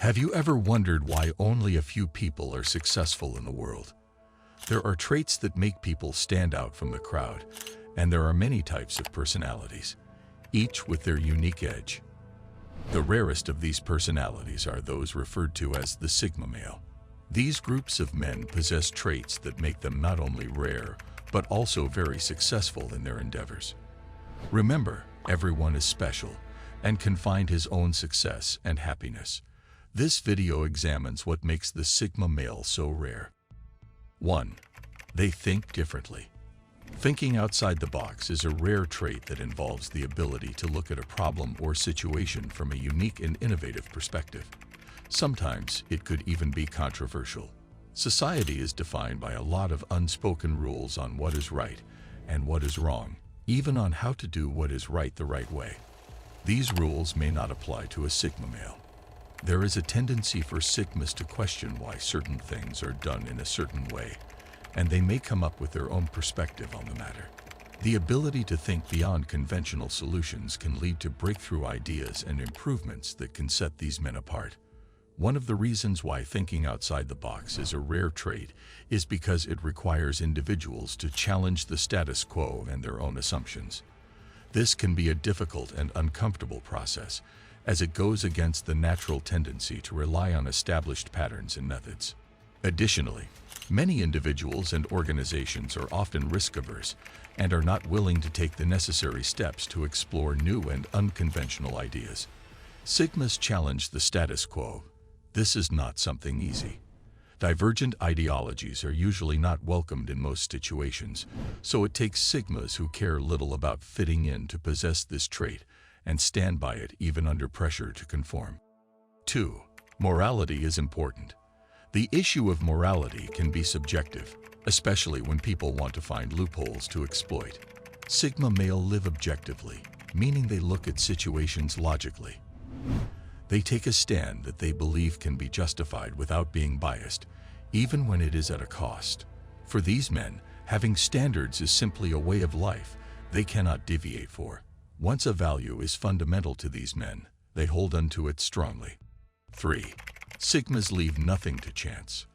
Have you ever wondered why only a few people are successful in the world? There are traits that make people stand out from the crowd, and there are many types of personalities, each with their unique edge. The rarest of these personalities are those referred to as the Sigma male. These groups of men possess traits that make them not only rare, but also very successful in their endeavors. Remember, everyone is special and can find his own success and happiness. This video examines what makes the Sigma male so rare. 1. They think differently. Thinking outside the box is a rare trait that involves the ability to look at a problem or situation from a unique and innovative perspective. Sometimes it could even be controversial. Society is defined by a lot of unspoken rules on what is right and what is wrong, even on how to do what is right the right way. These rules may not apply to a Sigma male. There is a tendency for Sigmas to question why certain things are done in a certain way, and they may come up with their own perspective on the matter. The ability to think beyond conventional solutions can lead to breakthrough ideas and improvements that can set these men apart. One of the reasons why thinking outside the box is a rare trait is because it requires individuals to challenge the status quo and their own assumptions. This can be a difficult and uncomfortable process, as it goes against the natural tendency to rely on established patterns and methods. Additionally, many individuals and organizations are often risk-averse and are not willing to take the necessary steps to explore new and unconventional ideas. Sigmas challenge the status quo. This is not something easy. Divergent ideologies are usually not welcomed in most situations, so it takes Sigmas who care little about fitting in to possess this trait and stand by it even under pressure to conform. 2. Morality is important. The issue of morality can be subjective, especially when people want to find loopholes to exploit. Sigma male live objectively, meaning they look at situations logically. They take a stand that they believe can be justified without being biased, even when it is at a cost. For these men, having standards is simply a way of life they cannot deviate for. Once a value is fundamental to these men, they hold onto it strongly. 3. Sigmas leave nothing to chance.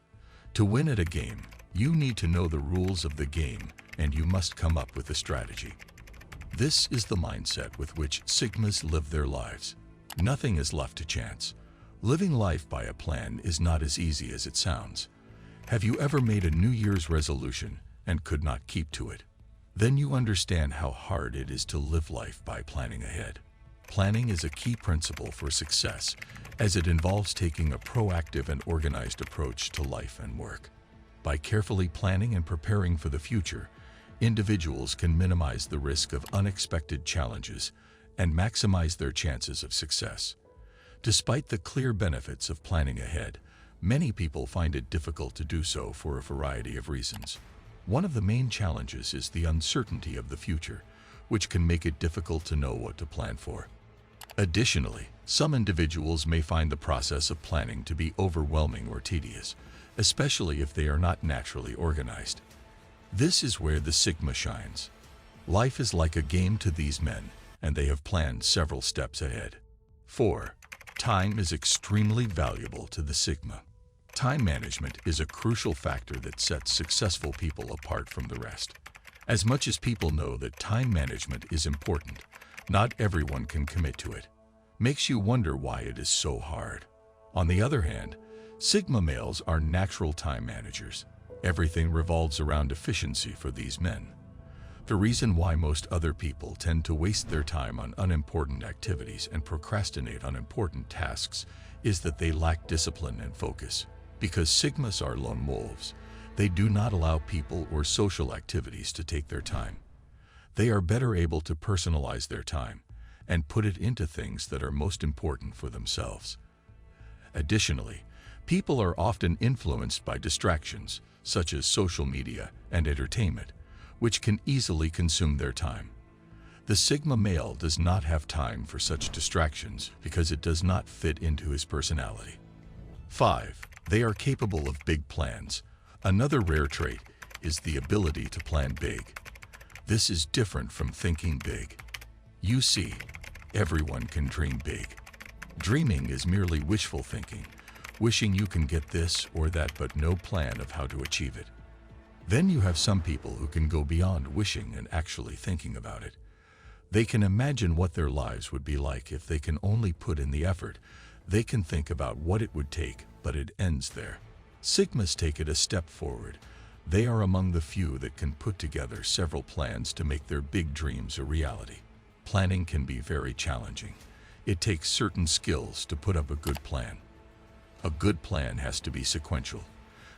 To win at a game, you need to know the rules of the game, and you must come up with a strategy. This is the mindset with which Sigmas live their lives. Nothing is left to chance. Living life by a plan is not as easy as it sounds. Have you ever made a New Year's resolution and could not keep to it? Then you understand how hard it is to live life by planning ahead. Planning is a key principle for success, as it involves taking a proactive and organized approach to life and work. By carefully planning and preparing for the future, individuals can minimize the risk of unexpected challenges and maximize their chances of success. Despite the clear benefits of planning ahead, many people find it difficult to do so for a variety of reasons. One of the main challenges is the uncertainty of the future, which can make it difficult to know what to plan for. Additionally, some individuals may find the process of planning to be overwhelming or tedious, especially if they are not naturally organized. This is where the Sigma shines. Life is like a game to these men, and they have planned several steps ahead. 4. Time is extremely valuable to the Sigma. Time management is a crucial factor that sets successful people apart from the rest. As much as people know that time management is important, not everyone can commit to it. Makes you wonder why it is so hard. On the other hand, Sigma males are natural time managers. Everything revolves around efficiency for these men. The reason why most other people tend to waste their time on unimportant activities and procrastinate on important tasks is that they lack discipline and focus. Because Sigmas are lone wolves, they do not allow people or social activities to take their time. They are better able to personalize their time and put it into things that are most important for themselves. Additionally, people are often influenced by distractions, such as social media and entertainment, which can easily consume their time. The Sigma male does not have time for such distractions because it does not fit into his personality. 5. They are capable of big plans. Another rare trait is the ability to plan big. This is different from thinking big. You see, everyone can dream big. Dreaming is merely wishful thinking, wishing you can get this or that but no plan of how to achieve it. Then you have some people who can go beyond wishing and actually thinking about it. They can imagine what their lives would be like if they can only put in the effort. They can think about what it would take, but it ends there. Sigmas take it a step forward. They are among the few that can put together several plans to make their big dreams a reality. Planning can be very challenging. It takes certain skills to put up a good plan. A good plan has to be sequential,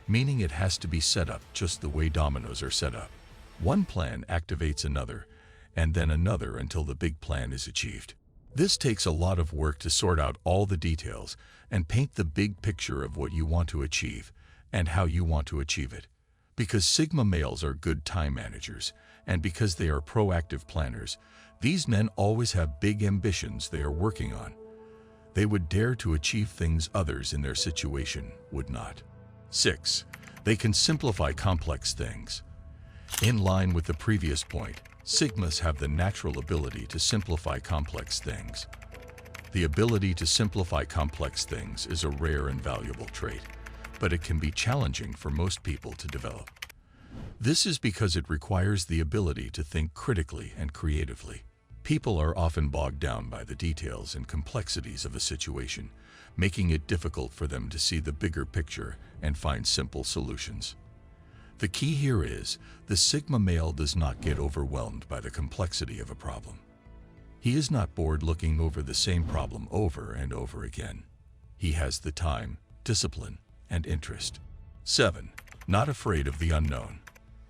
meaning it has to be set up just the way dominoes are set up. One plan activates another, and then another until the big plan is achieved. This takes a lot of work to sort out all the details and paint the big picture of what you want to achieve and how you want to achieve it. Because Sigma males are good time managers, and because they are proactive planners, these men always have big ambitions they are working on. They would dare to achieve things others in their situation would not. 6. They can simplify complex things. In line with the previous point, Sigmas have the natural ability to simplify complex things. The ability to simplify complex things is a rare and valuable trait, but it can be challenging for most people to develop. This is because it requires the ability to think critically and creatively. People are often bogged down by the details and complexities of a situation, making it difficult for them to see the bigger picture and find simple solutions. The key here is, the Sigma male does not get overwhelmed by the complexity of a problem. He is not bored looking over the same problem over and over again. He has the time, discipline, and interest. 7. Not afraid of the unknown.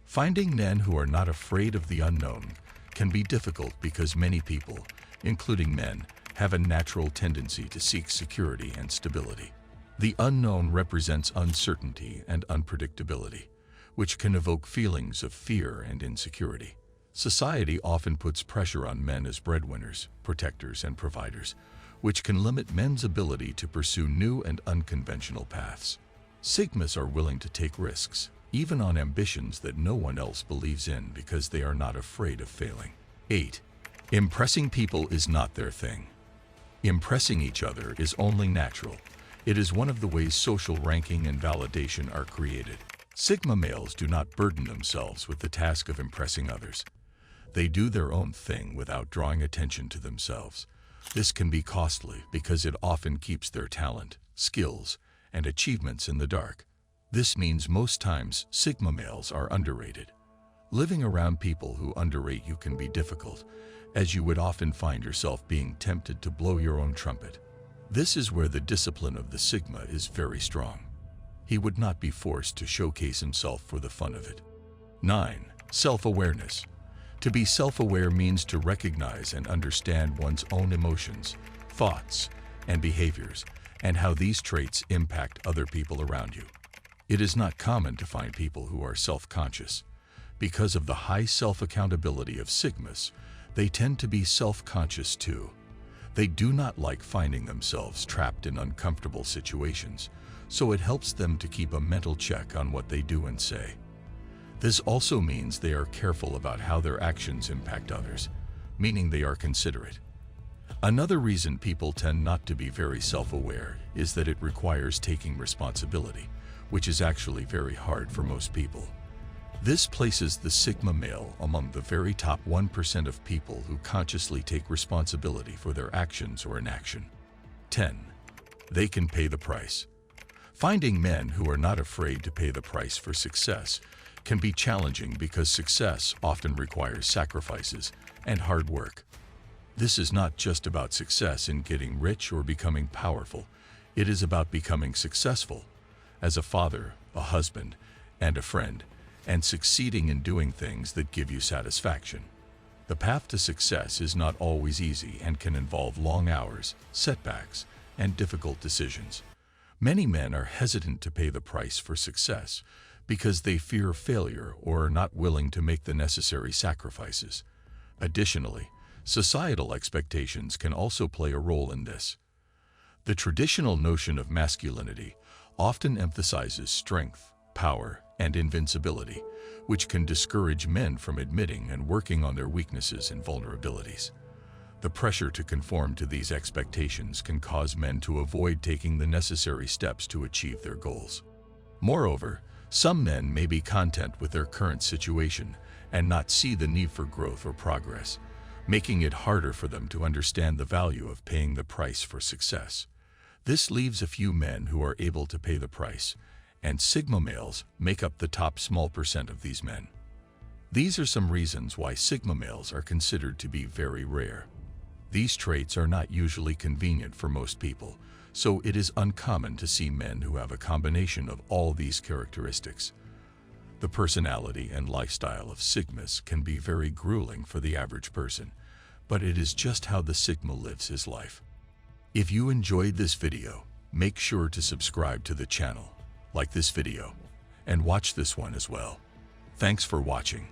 Finding men who are not afraid of the unknown can be difficult because many people, including men, have a natural tendency to seek security and stability. The unknown represents uncertainty and unpredictability, which can evoke feelings of fear and insecurity. Society often puts pressure on men as breadwinners, protectors, and providers, which can limit men's ability to pursue new and unconventional paths. Sigmas are willing to take risks, even on ambitions that no one else believes in, because they are not afraid of failing. 8. Impressing people is not their thing. Impressing each other is only natural. It is one of the ways social ranking and validation are created. Sigma males do not burden themselves with the task of impressing others. They do their own thing without drawing attention to themselves. This can be costly because it often keeps their talent, skills, and achievements in the dark. This means most times Sigma males are underrated. Living around people who underrate you can be difficult, as you would often find yourself being tempted to blow your own trumpet. This is where the discipline of the Sigma is very strong. He would not be forced to showcase himself for the fun of it. 9. Self-awareness. To be self-aware means to recognize and understand one's own emotions, thoughts, and behaviors, and how these traits impact other people around you. It is not common to find people who are self-conscious. Because of the high self-accountability of Sigmas, they tend to be self-conscious too. They do not like finding themselves trapped in uncomfortable situations, so it helps them to keep a mental check on what they do and say. This also means they are careful about how their actions impact others, meaning they are considerate. Another reason people tend not to be very self-aware is that it requires taking responsibility, which is actually very hard for most people. This places the Sigma male among the very top 1% of people who consciously take responsibility for their actions or inaction. 10. They can pay the price. Finding men who are not afraid to pay the price for success can be challenging because success often requires sacrifices and hard work. This is not just about success in getting rich or becoming powerful. It is about becoming successful as a father, a husband, and a friend, and succeeding in doing things that give you satisfaction. The path to success is not always easy and can involve long hours, setbacks, and difficult decisions. Many men are hesitant to pay the price for success because they fear failure or are not willing to make the necessary sacrifices. Additionally, societal expectations can also play a role in this. The traditional notion of masculinity often emphasizes strength, power, and invincibility, which can discourage men from admitting and working on their weaknesses and vulnerabilities. The pressure to conform to these expectations can cause men to avoid taking the necessary steps to achieve their goals. Moreover, some men may be content with their current situation and not see the need for growth or progress, making it harder for them to understand the value of paying the price for success. This leaves a few men who are able to pay the price, and Sigma males make up the top small percent of these men. These are some reasons why Sigma males are considered to be very rare. These traits are not usually convenient for most people, so it is uncommon to see men who have a combination of all these characteristics. The personality and lifestyle of Sigmas can be very grueling for the average person, but it is just how the Sigma lives his life. If you enjoyed this video, make sure to subscribe to the channel, like this video, and watch this one as well. Thanks for watching.